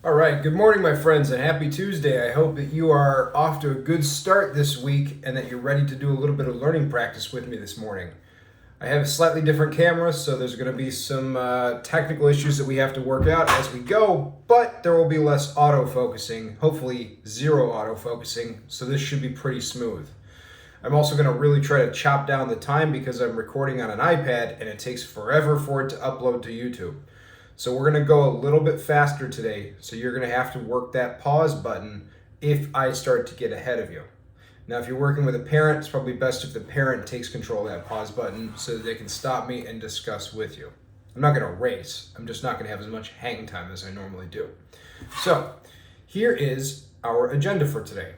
All right, good morning, my friends, and happy Tuesday. I hope that you are off to a good start this week and that you're ready to do a little bit of learning practice with me this morning. I have a slightly different camera, so there's going to be some technical issues that we have to work out as we go, but there will be less autofocusing, hopefully zero autofocusing, so this should be pretty smooth. I'm also going to really try to chop down the time because I'm recording on an iPad and it takes forever for it to upload to YouTube. So we're going to go a little bit faster today, so you're going to have to work that pause button if I start to get ahead of you. Now, if you're working with a parent, it's probably best if the parent takes control of that pause button so that they can stop me and discuss with you. I'm not going to race. I'm just not going to have as much hang time as I normally do. So here is our agenda for today.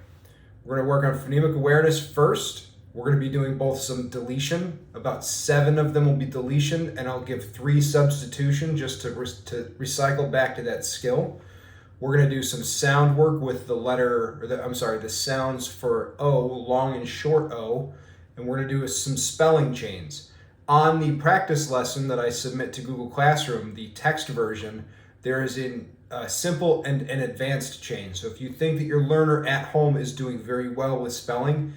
We're going to work on phonemic awareness first. We're going to be doing both some deletion. About 7 of them will be deletion, and I'll give 3 substitution just to recycle back to that skill. We're going to do some sound work with the sounds for O, long and short O, and we're going to do some spelling chains. On the practice lesson that I submit to Google Classroom, the text version, there is a simple and an advanced chain. So if you think that your learner at home is doing very well with spelling,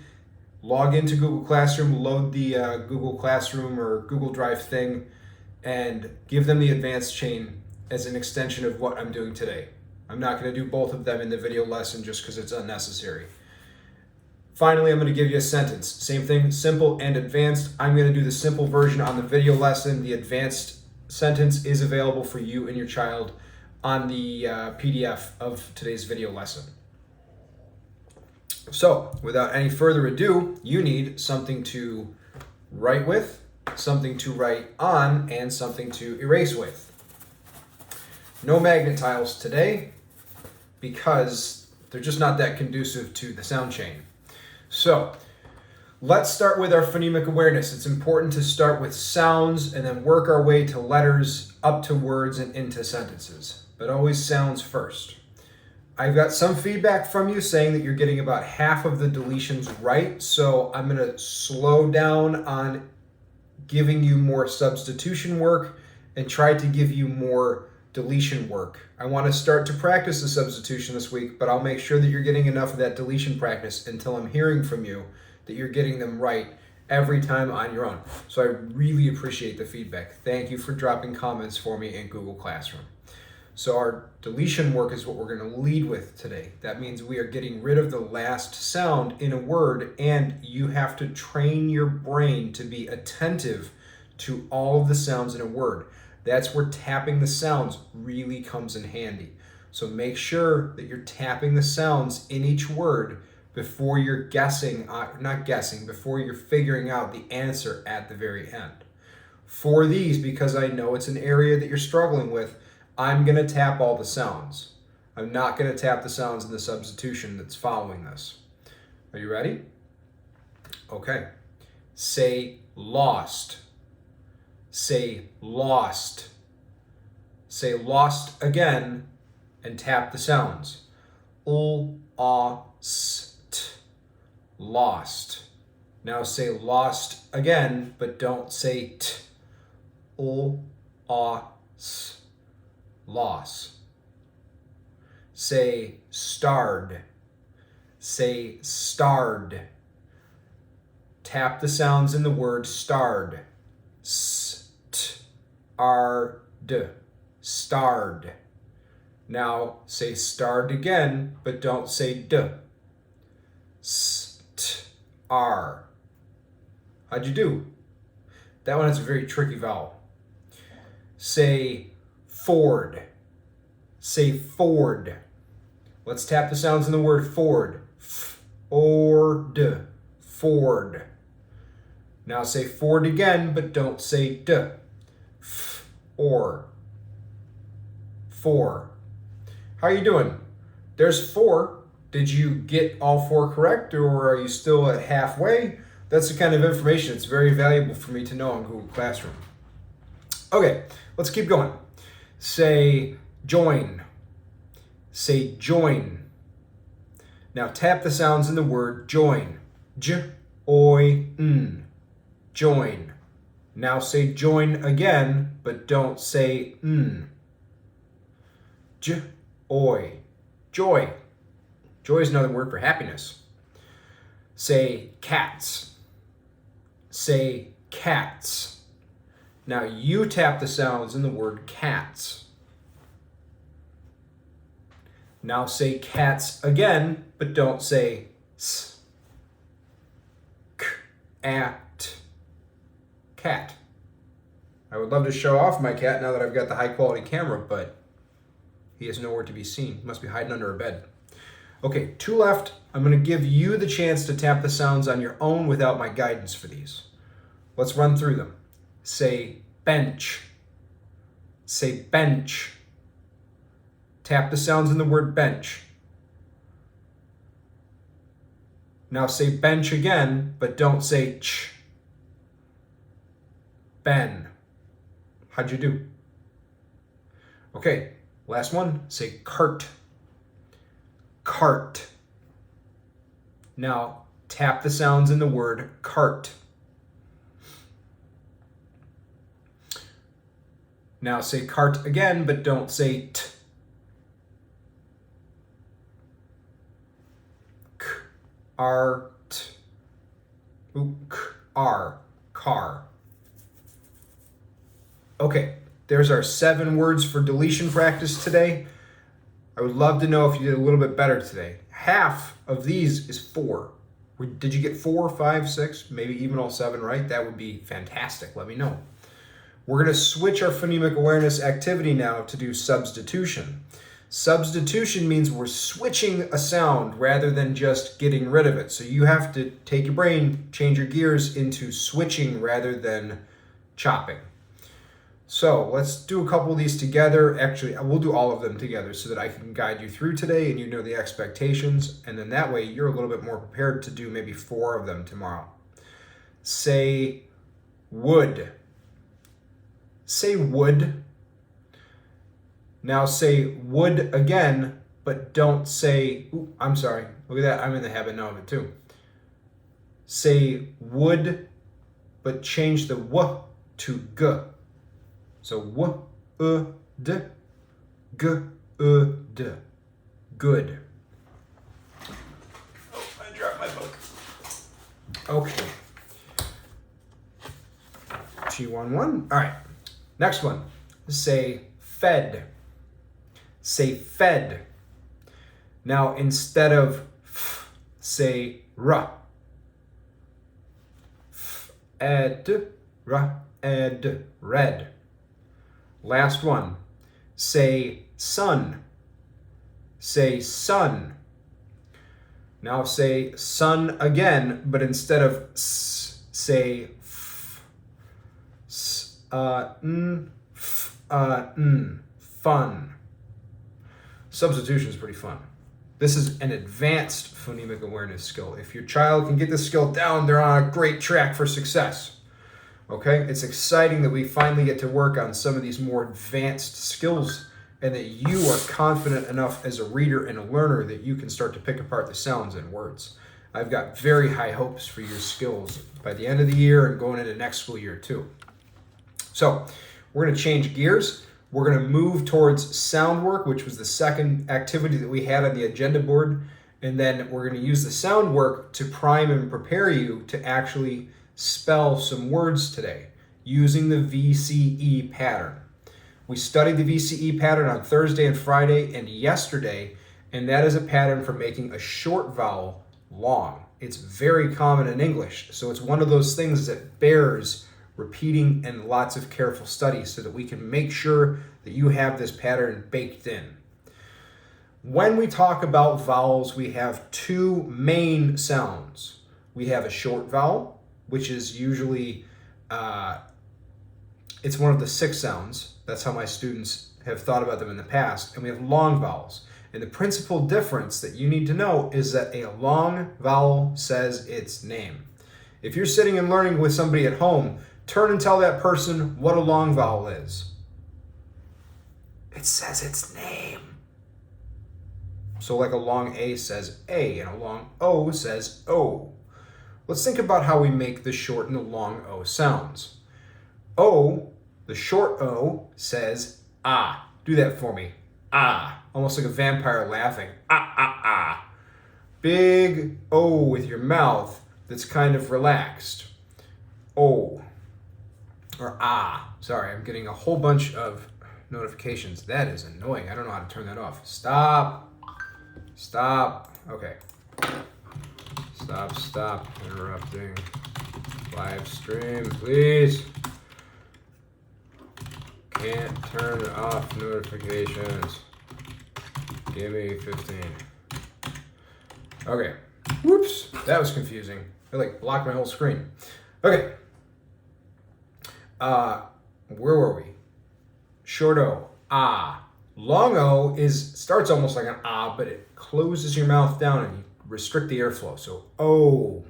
log into Google Classroom, load the Google Classroom or Google Drive thing, and give them the advanced chain as an extension of what I'm doing today. I'm not going to do both of them in the video lesson just because it's unnecessary. Finally, I'm going to give you a sentence. Same thing, simple and advanced. I'm going to do the simple version on the video lesson. The advanced sentence is available for you and your child on the PDF of today's video lesson. So, without any further ado, you need something to write with, something to write on, and something to erase with. No magnet tiles today because they're just not that conducive to the sound chain. So, let's start with our phonemic awareness. It's important to start with sounds and then work our way to letters, up to words, and into sentences. But always sounds first. I've got some feedback from you saying that you're getting about half of the deletions right, so I'm going to slow down on giving you more substitution work and try to give you more deletion work. I want to start to practice the substitution this week, but I'll make sure that you're getting enough of that deletion practice until I'm hearing from you that you're getting them right every time on your own. So I really appreciate the feedback. Thank you for dropping comments for me in Google Classroom. So our deletion work is what we're going to lead with today. That means we are getting rid of the last sound in a word, and you have to train your brain to be attentive to all of the sounds in a word. That's where tapping the sounds really comes in handy. So make sure that you're tapping the sounds in each word before you're before you're figuring out the answer at the very end. For these, because I know it's an area that you're struggling with, I'm going to tap all the sounds. I'm not going to tap the sounds in the substitution that's following this. Are you ready? Okay. Say lost. Say lost. Say lost again and tap the sounds. L-A-S-T. Lost. Now say lost again, but don't say t. L-A-S-T. Loss. Say starred. Say starred. Tap the sounds in the word starred. S-t-r-d. Starred. Now say starred again, but don't say d. S-t-r. How'd you do? That one is a very tricky vowel. Say Ford. Say Ford. Let's tap the sounds in the word Ford. F-or-d. Ford. Now say Ford again, but don't say d. F-or. For. How are you doing? There's 4. Did you get all 4 correct, or are you still at halfway? That's the kind of information that's very valuable for me to know on Google Classroom. Okay, let's keep going. Say join. Say join. Now tap the sounds in the word join. J-oy-n. Join. Now say join again, but don't say n. oi. Joy. Joy is another word for happiness. Say cats. Say cats. Now you tap the sounds in the word cats. Now say cats again, but don't say s. K, at, cat. I would love to show off my cat now that I've got the high quality camera, but he is nowhere to be seen. He must be hiding under a bed. Okay, 2 left. I'm going to give you the chance to tap the sounds on your own without my guidance for these. Let's run through them. Say bench. Say bench. Tap the sounds in the word bench. Now say bench again, but don't say ch. Ben. How'd you do? Okay, last one. Say cart. Cart. Now tap the sounds in the word cart. Now say cart again, but don't say t. Art. R. Car. Okay, there's our 7 words for deletion practice today. I would love to know if you did a little bit better today. Half of these is 4. Did you get 4, 5, 6, maybe even all 7 right? That would be fantastic. Let me know. We're going to switch our phonemic awareness activity now to do substitution. Substitution means we're switching a sound rather than just getting rid of it. So you have to take your brain, change your gears into switching rather than chopping. So let's do a couple of these together. Actually, we'll do all of them together so that I can guide you through today and you know the expectations. And then that way you're a little bit more prepared to do maybe 4 of them tomorrow. Say would. Say would. Now say would again, but don't say, ooh, I'm sorry. Look at that. I'm in the habit now of it too. Say would, but change the w to g. So w, d, g, d. Good. Oh, I dropped my book. Okay. G11. All right. Next one. Say fed. Say fed. Now instead of f, say r. Ed, r, ed, red. Last one. Say sun. Say sun. Now say sun again, but instead of s, say f. N, f, n. Fun. Substitution is pretty fun. This is an advanced phonemic awareness skill. If your child can get this skill down, they're on a great track for success. Okay? It's exciting that we finally get to work on some of these more advanced skills and that you are confident enough as a reader and a learner that you can start to pick apart the sounds and words. I've got very high hopes for your skills by the end of the year and going into next school year too. So we're going to change gears. We're going to move towards sound work, which was the second activity that we had on the agenda board. And then we're going to use the sound work to prime and prepare you to actually spell some words today using the VCE pattern. We studied the VCE pattern on Thursday and Friday and yesterday, and that is a pattern for making a short vowel long. It's very common in English, so it's one of those things that bears repeating and lots of careful study so that we can make sure that you have this pattern baked in. When we talk about vowels, we have 2 main sounds. We have a short vowel, which is usually, it's one of the 6 sounds. That's how my students have thought about them in the past. And we have long vowels. And the principal difference that you need to know is that a long vowel says its name. If you're sitting and learning with somebody at home, turn and tell that person what a long vowel is. It says its name. So like a long A says A and a long O says O. Let's think about how we make the short and the long O sounds. O, the short O, says ah. Do that for me. Ah. almost like a vampire laughing. Ah, ah, ah. Big O with your mouth that's kind of relaxed. O. Or ah. Sorry, I'm getting a whole bunch of notifications. That is annoying. I don't know how to turn that off. Stop. Stop. Okay. Stop interrupting. Live stream, please. Can't turn off notifications. Give me 15. Okay. Whoops. That was confusing. I blocked my whole screen. Okay. Where were we? Short O. Ah. Long O starts almost like an ah, but it closes your mouth down and you restrict the airflow. So O.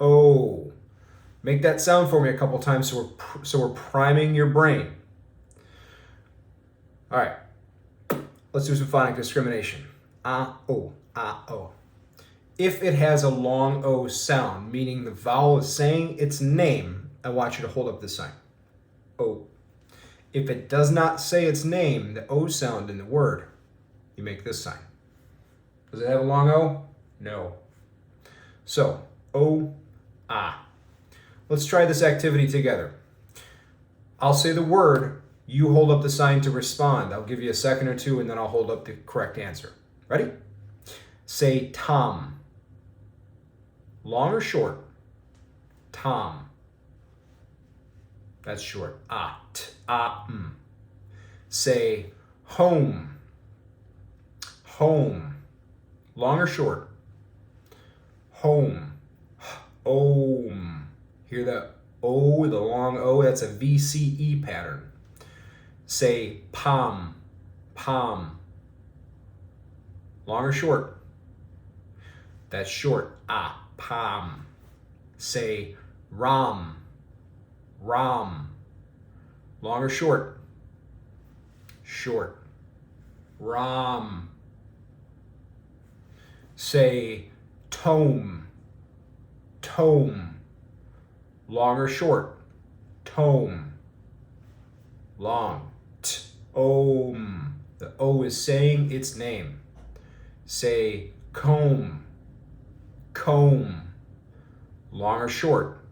O. Make that sound for me a couple times so we're priming your brain. All right. Let's do some phonic discrimination. Ah, O. Ah, O. If it has a long O sound, meaning the vowel is saying its name, I want you to hold up this sign. O. If it does not say its name, the O sound in the word, you make this sign. Does it have a long O? No. So, O, ah. Let's try this activity together. I'll say the word, you hold up the sign to respond. I'll give you a second or two and then I'll hold up the correct answer. Ready? Say Tom. Long or short? Tom. That's short. Ah, t, ah, Say home. Home. Long or short? Home. Om. Hear that O, the long O? That's a VCE pattern. Say palm. Palm. Long or short? That's short. Ah, palm. Say Ram. Ram. Long or short? Short. Ram. Say tome. Tome. Long or short? Tome. Long. T-om. The O is saying its name. Say comb. Comb. Long or short?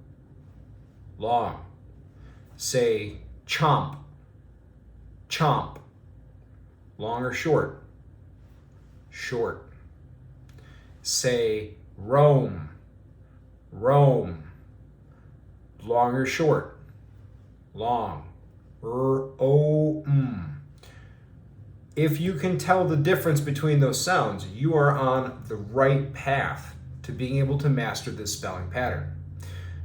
Long. Say chomp. Chomp. Long or short? Short. Say roam. Roam. Long or short? Long. If you can tell the difference between those sounds, you are on the right path to being able to master this spelling pattern.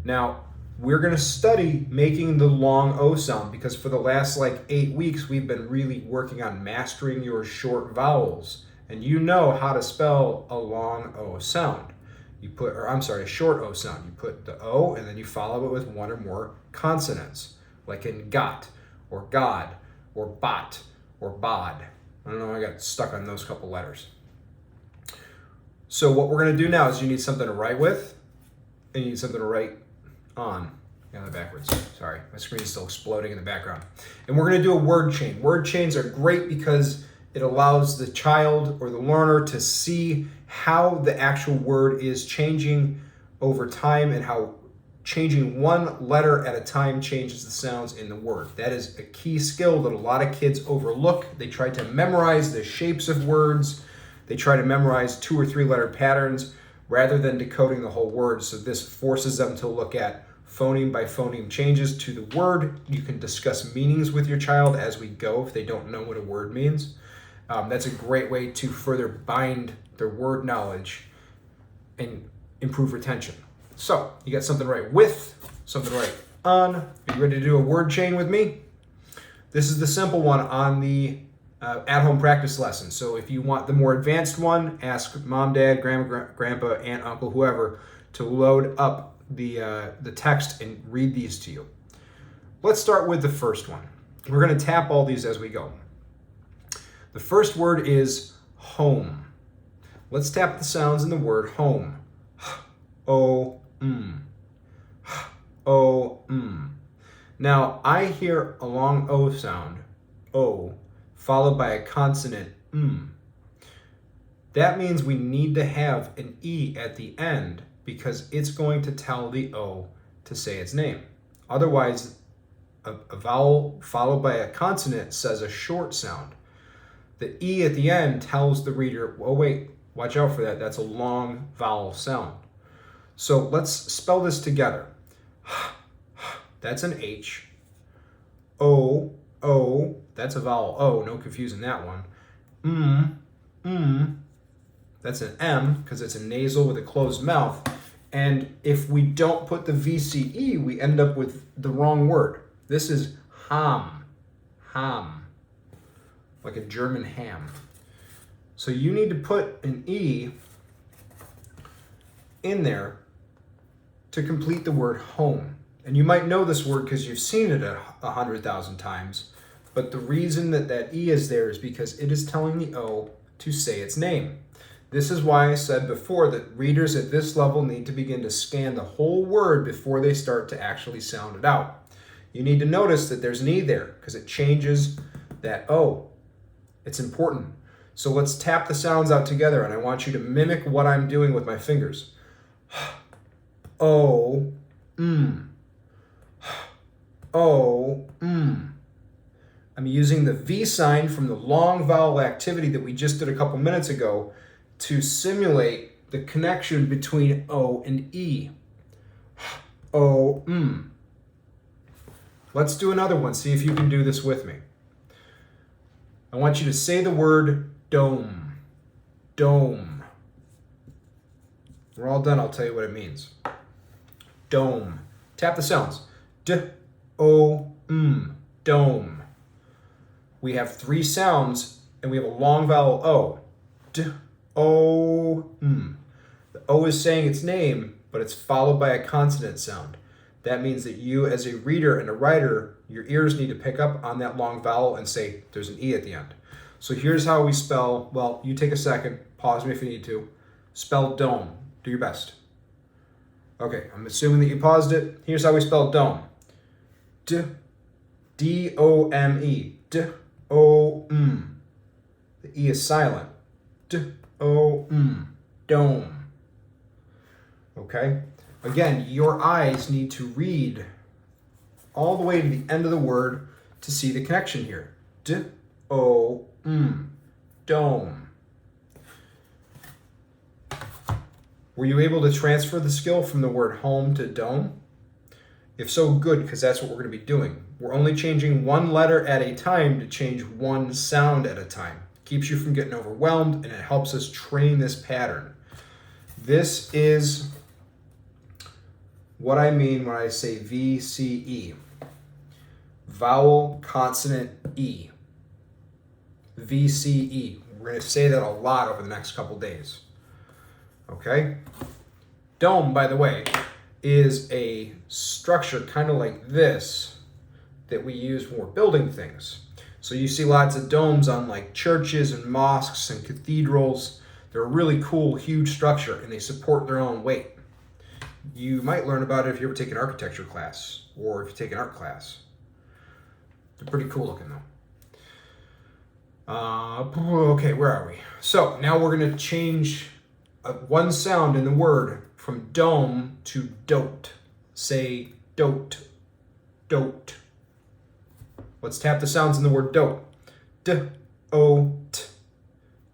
Now, we're going to study making the long O sound because for the last 8 weeks, we've been really working on mastering your short vowels. And you know how to spell a long O sound. A short O sound. You put the O and then you follow it with one or more consonants, like in got, or God, or bot, or bod. I don't know, I got stuck on those couple letters. So what we're going to do now is you need something to write with, and you need something to write on. Got it backwards. Sorry, my screen's still exploding in the background. And we're going to do a word chain. Word chains are great because it allows the child or the learner to see how the actual word is changing over time and how changing one letter at a time changes the sounds in the word. That is a key skill that a lot of kids overlook. They try to memorize the shapes of words. They try to memorize 2 or 3 letter patterns rather than decoding the whole word. So this forces them to look at phoneme by phoneme changes to the word. You can discuss meanings with your child as we go if they don't know what a word means. That's a great way to further bind their word knowledge and improve retention. So, you got something to write with, something to write on. Are you ready to do a word chain with me? This is the simple one on the at-home practice lesson. So if you want the more advanced one, ask mom, dad, grandma, grandpa, aunt, uncle, whoever to load up the text and read these to you. Let's start with the first one. We're going to tap all these as we go. The first word is home. Let's tap the sounds in the word home. O, O, Now, I hear a long O sound, O, followed by a consonant, That means we need to have an E at the end because it's going to tell the O to say its name. Otherwise, a vowel followed by a consonant says a short sound. The E at the end tells the reader, oh wait, watch out for that. That's a long vowel sound. So let's spell this together. That's an H. O, O, that's a vowel O, no confusing that one. That's an M because it's a nasal with a closed mouth. And if we don't put the VCE, we end up with the wrong word. This is ham, like a German ham. So you need to put an E in there to complete the word home. And you might know this word because you've seen it 100,000 times. But the reason that that E is there is because it is telling the O to say its name. This is why I said before that readers at this level need to begin to scan the whole word before they start to actually sound it out. You need to notice that there's an E there because it changes that O. It's important. So let's tap the sounds out together, and I want you to mimic what I'm doing with my fingers. O, O, I'm using the V sign from the long vowel activity that we just did a couple minutes ago to simulate the connection between O and E. O, Let's do another one. See if you can do this with me. I want you to say the word dome. Dome. We're all done. I'll tell you what it means. Dome. Tap the sounds. D-O-M. Dome. We have 3 sounds, and we have a long vowel O. D-O-M. The O is saying its name, but it's followed by a consonant sound. That means that you, as a reader and a writer, your ears need to pick up on that long vowel and say there's an E at the end. So here's how we spell, well, you take a second, pause me if you need to. Spell dome. Do your best. Okay, I'm assuming that you paused it. Here's how we spell dome. D-O-M-E. D-O-M. The E is silent. D-O-M. Dome. Okay? Again, your eyes need to read all the way to the end of the word to see the connection here. D-O-M. Dome. Were you able to transfer the skill from the word home to dome? If so, good, because that's what we're going to be doing. We're only changing one letter at a time to change one sound at a time. Keeps you from getting overwhelmed, and it helps us train this pattern. This is what I mean when I say VCE. Vowel, consonant, E. VCE. We're going to say that a lot over the next couple days. Okay? Dome, by the way, is a structure kind of like this that we use when we're building things. So you see lots of domes on like churches and mosques and cathedrals. They're a really cool, huge structure, and they support their own weight. You might learn about it if you ever take an architecture class or if you take an art class. They're pretty cool looking though. Okay, where are we? So now we're going to change one sound in the word from dome to dote. Say dote. Dote. Let's tap the sounds in the word dote. D-O-T.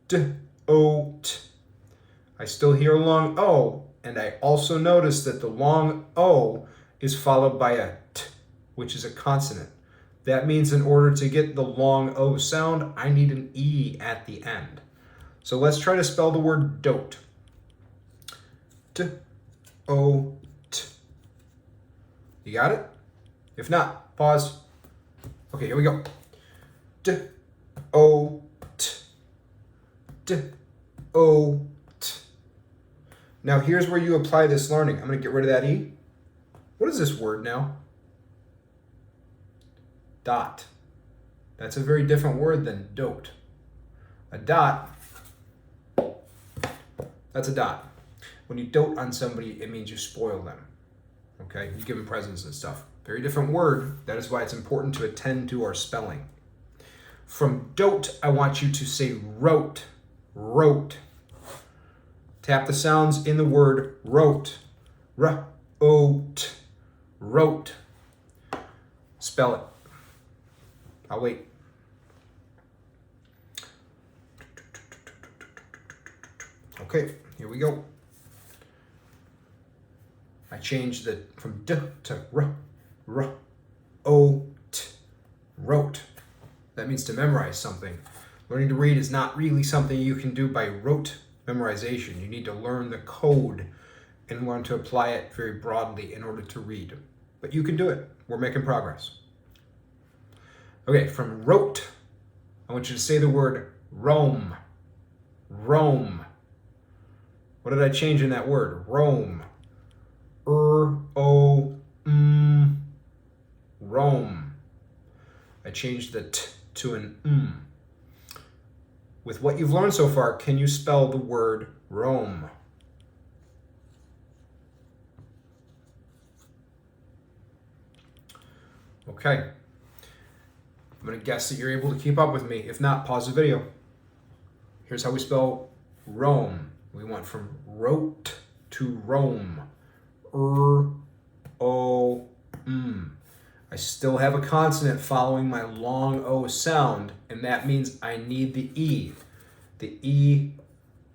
D-O-T. I still hear a long O, and I also notice that the long O is followed by a T, which is a consonant. That means in order to get the long O sound, I need an E at the end. So let's try to spell the word dote. D-O-T. You got it? If not, pause. Okay, here we go. D-O-T. D-O-T. Now here's where you apply this learning. I'm going to get rid of that E. What is this word now? Dot. That's a very different word than dote. A dot, that's a dot. When you dote on somebody, it means you spoil them. Okay? You give them presents and stuff. Very different word. That is why it's important to attend to our spelling. From dote, I want you to say wrote. Wrote. Tap the sounds in the word wrote. R-O-T. Wrote. Spell it. I'll wait. Okay, here we go. I changed it from D to R, O-T, wrote. That means to memorize something. Learning to read is not really something you can do by rote memorization. You need to learn the code and learn to apply it very broadly in order to read. But you can do it. We're making progress. Okay, from wrote, I want you to say the word Rome. Rome. What did I change in that word? Rome. R-O-M. Rome. I changed the T to an M. With what you've learned so far, can you spell the word Rome? Okay. I'm going to guess that you're able to keep up with me. If not, pause the video. Here's how we spell Rome. We went from wrote to Rome. R-O-M. I still have a consonant following my long O sound, and that means I need the E. The E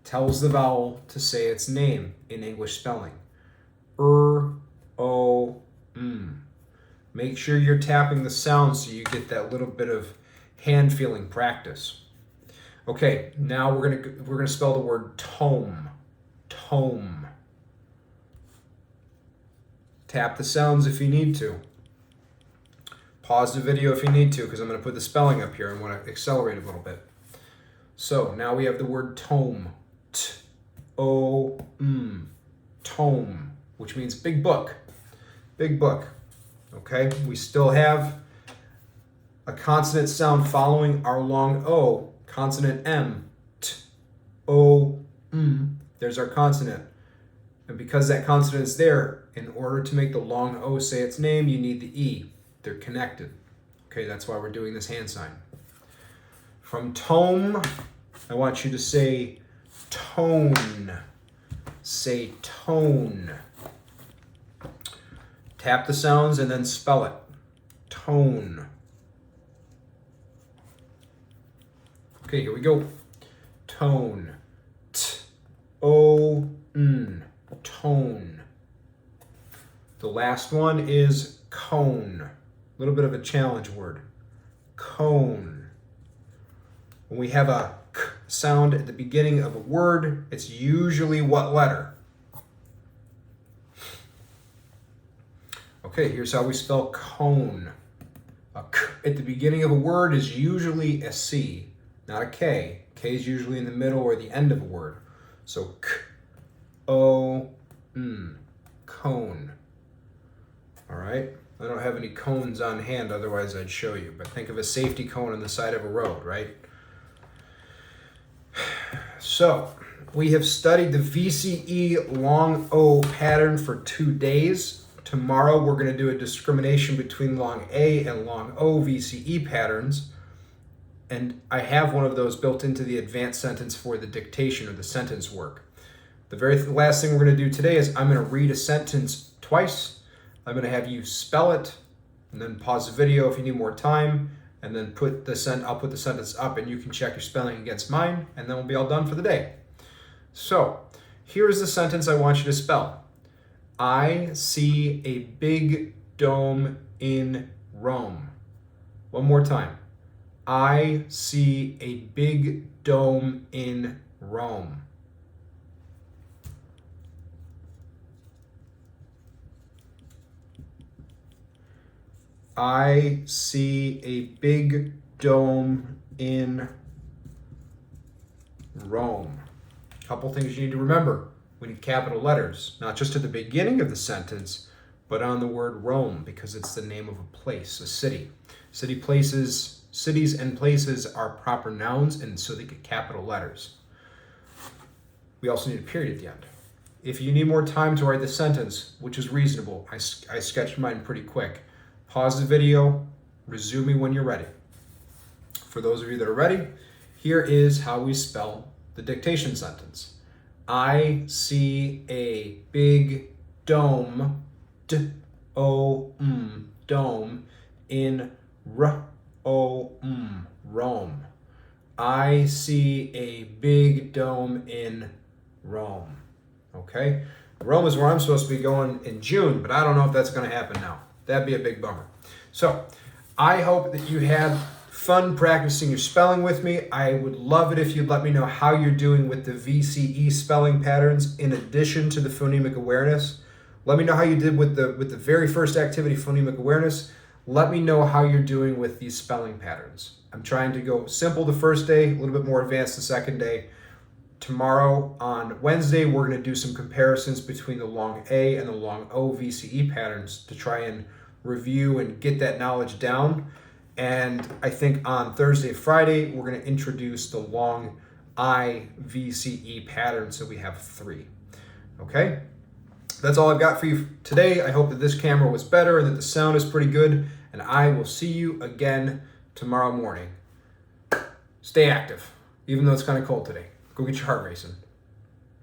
tells the vowel to say its name in English spelling. R-O-M. Make sure you're tapping the sound so you get that little bit of hand feeling practice. Okay, now we're gonna spell the word tome. Tome. Tap the sounds if you need to. Pause the video if you need to, because I'm going to put the spelling up here. I want to accelerate a little bit. So now we have the word tome. T-O-M. Tome, which means big book. Big book. Okay, we still have a consonant sound following our long O. Consonant M. T-O-M. There's our consonant. And because that consonant is there, in order to make the long O say its name, you need the E. They're connected. Okay, that's why we're doing this hand sign. From tome, I want you to say tone. Say tone. Tap the sounds and then spell it. Tone. Okay, here we go. Tone. T-O-N. Tone. The last one is cone. A little bit of a challenge word. Cone. When we have a k sound at the beginning of a word, it's usually what letter? Okay, here's how we spell cone. A k at the beginning of a word is usually a C, not a K. K is usually in the middle or the end of a word. So K-O-N. Cone. All right? I don't have any cones on hand, otherwise I'd show you. But think of a safety cone on the side of a road, right? So, we have studied the VCE long O pattern for 2 days. Tomorrow we're going to do a discrimination between long A and long O VCE patterns. And I have one of those built into the advanced sentence for the dictation or the sentence work. The very last thing we're going to do today is I'm going to read a sentence twice. I'm going to have you spell it, and then pause the video if you need more time, and then I'll put the sentence up, and you can check your spelling against mine, and then we'll be all done for the day. So, here's the sentence I want you to spell. I see a big dome in Rome. One more time. I see a big dome in Rome. I see a big dome in Rome. A couple things you need to remember. We need capital letters, not just at the beginning of the sentence, but on the word Rome, because it's the name of a place, a city. Cities and places are proper nouns, and so they get capital letters. We also need a period at the end. If you need more time to write the sentence, which is reasonable, I sketched mine pretty quick. Pause the video, resume me when you're ready. For those of you that are ready, here is how we spell the dictation sentence. I see a big dome, D-O-M, dome, in R-O-M, Rome. I see a big dome in Rome. Okay? Rome is where I'm supposed to be going in June, but I don't know if that's going to happen now. That'd be a big bummer. So, I hope that you had fun practicing your spelling with me. I would love it if you'd let me know how you're doing with the VCE spelling patterns in addition to the phonemic awareness. Let me know how you did with the very first activity, phonemic awareness. Let me know how you're doing with these spelling patterns. I'm trying to go simple the first day, a little bit more advanced the second day. Tomorrow on Wednesday, we're going to do some comparisons between the long A and the long O VCE patterns to try and review and get that knowledge down. And I think on Thursday, Friday, we're going to introduce the long I VCE pattern, so we have 3. Okay? That's all I've got for you today. I hope that this camera was better and that the sound is pretty good. And I will see you again tomorrow morning. Stay active, even though it's kind of cold today. Go get your heart racing.